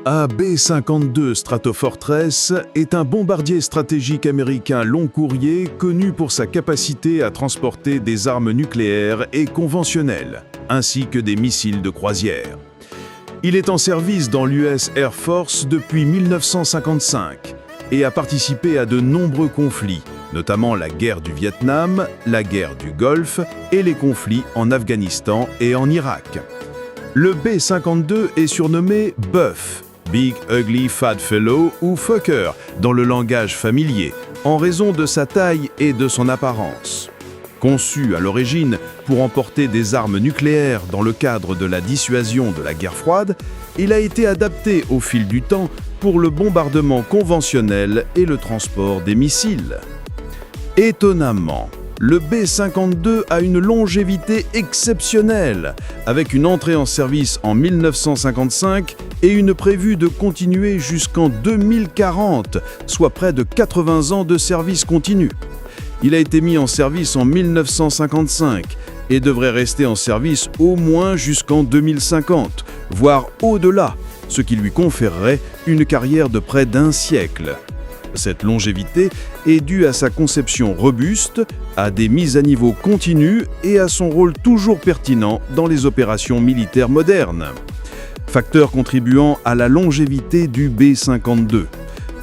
AB-52 Stratofortress est un bombardier stratégique américain long courrier connu pour sa capacité à transporter des armes nucléaires et conventionnelles, ainsi que des missiles de croisière. Il est en service dans l'US Air Force depuis 1955 et a participé à de nombreux conflits, notamment la guerre du Vietnam, la guerre du Golfe et les conflits en Afghanistan et en Irak. Le B-52 est surnommé Buff, Big Ugly Fat Fellow ou Fucker dans le langage familier, en raison de sa taille et de son apparence. Conçu à l'origine pour emporter des armes nucléaires dans le cadre de la dissuasion de la guerre froide, il a été adapté au fil du temps pour le bombardement conventionnel et le transport des missiles. Étonnamment, le B-52 a une longévité exceptionnelle, avec une entrée en service en 1955 et une prévue de continuer jusqu'en 2040, soit près de 80 ans de service continu. Il a été mis en service en 1955 et devrait rester en service au moins jusqu'en 2050, voire au-delà, ce qui lui conférerait une carrière de près d'un siècle. Cette longévité est due à sa conception robuste, à des mises à niveau continues et à son rôle toujours pertinent dans les opérations militaires modernes. Facteur contribuant à la longévité du B-52.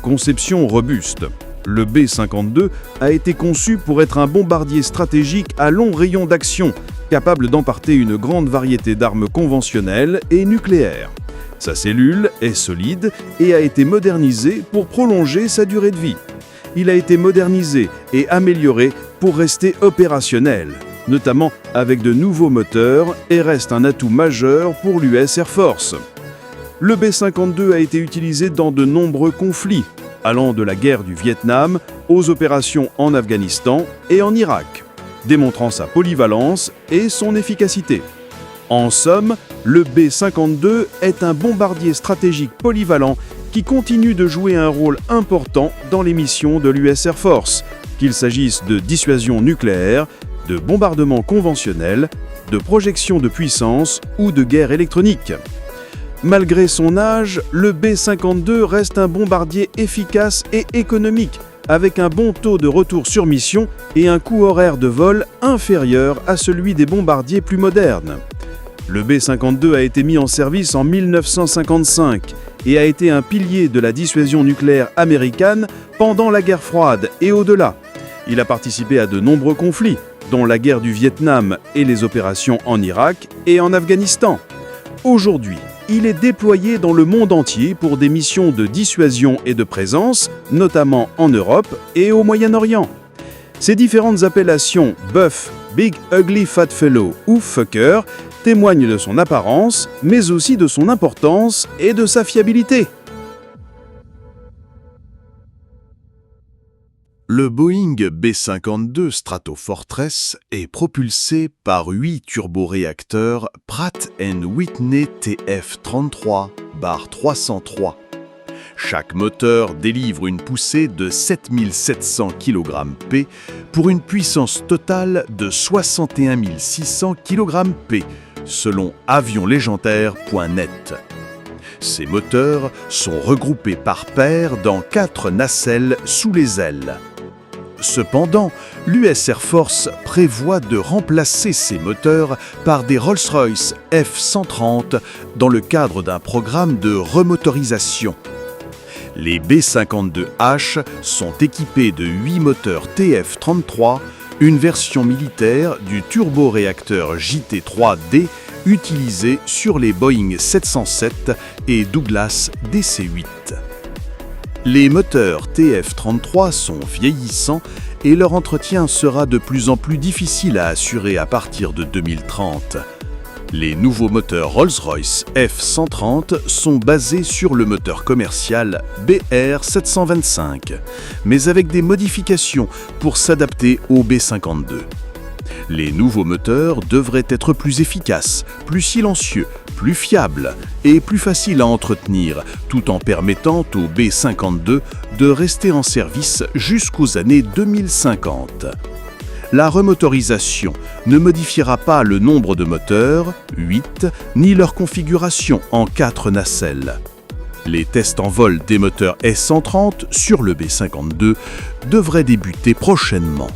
Conception robuste. Le B-52 a été conçu pour être un bombardier stratégique à long rayon d'action, capable d'emporter une grande variété d'armes conventionnelles et nucléaires. Sa cellule est solide et a été modernisée pour prolonger sa durée de vie. Il a été modernisé et amélioré pour rester opérationnel, notamment avec de nouveaux moteurs, et reste un atout majeur pour l'US Air Force. Le B-52 a été utilisé dans de nombreux conflits, allant de la guerre du Vietnam aux opérations en Afghanistan et en Irak, démontrant sa polyvalence et son efficacité. En somme, le B-52 est un bombardier stratégique polyvalent qui continue de jouer un rôle important dans les missions de l'US Air Force, qu'il s'agisse de dissuasion nucléaire, de bombardement conventionnel, de projection de puissance ou de guerre électronique. Malgré son âge, le B-52 reste un bombardier efficace et économique, avec un bon taux de retour sur mission et un coût horaire de vol inférieur à celui des bombardiers plus modernes. Le B-52 a été mis en service en 1955 et a été un pilier de la dissuasion nucléaire américaine pendant la guerre froide et au-delà. Il a participé à de nombreux conflits, dont la guerre du Vietnam et les opérations en Irak et en Afghanistan. Aujourd'hui, il est déployé dans le monde entier pour des missions de dissuasion et de présence, notamment en Europe et au Moyen-Orient. Ces différentes appellations Buff, Big Ugly Fat Fellow ou Fucker témoignent de son apparence, mais aussi de son importance et de sa fiabilité. Le Boeing B-52 Stratofortress est propulsé par 8 turboréacteurs Pratt & Whitney TF33-303. Chaque moteur délivre une poussée de 7700 kg/p pour une puissance totale de 61 600 kg/p, selon avionlégendaire.net. Ces moteurs sont regroupés par paires dans 4 nacelles sous les ailes. Cependant, l'US Air Force prévoit de remplacer ces moteurs par des Rolls-Royce F-130 dans le cadre d'un programme de remotorisation. Les B-52H sont équipés de 8 moteurs TF33, une version militaire du turboréacteur JT3D utilisé sur les Boeing 707 et Douglas DC-8. Les moteurs TF33 sont vieillissants et leur entretien sera de plus en plus difficile à assurer à partir de 2030. Les nouveaux moteurs Rolls-Royce F-130 sont basés sur le moteur commercial BR-725, mais avec des modifications pour s'adapter au B-52. Les nouveaux moteurs devraient être plus efficaces, plus silencieux, plus fiables et plus faciles à entretenir, tout en permettant au B-52 de rester en service jusqu'aux années 2050. La remotorisation ne modifiera pas le nombre de moteurs, 8, ni leur configuration en 4 nacelles. Les tests en vol des moteurs S-130 sur le B-52 devraient débuter prochainement.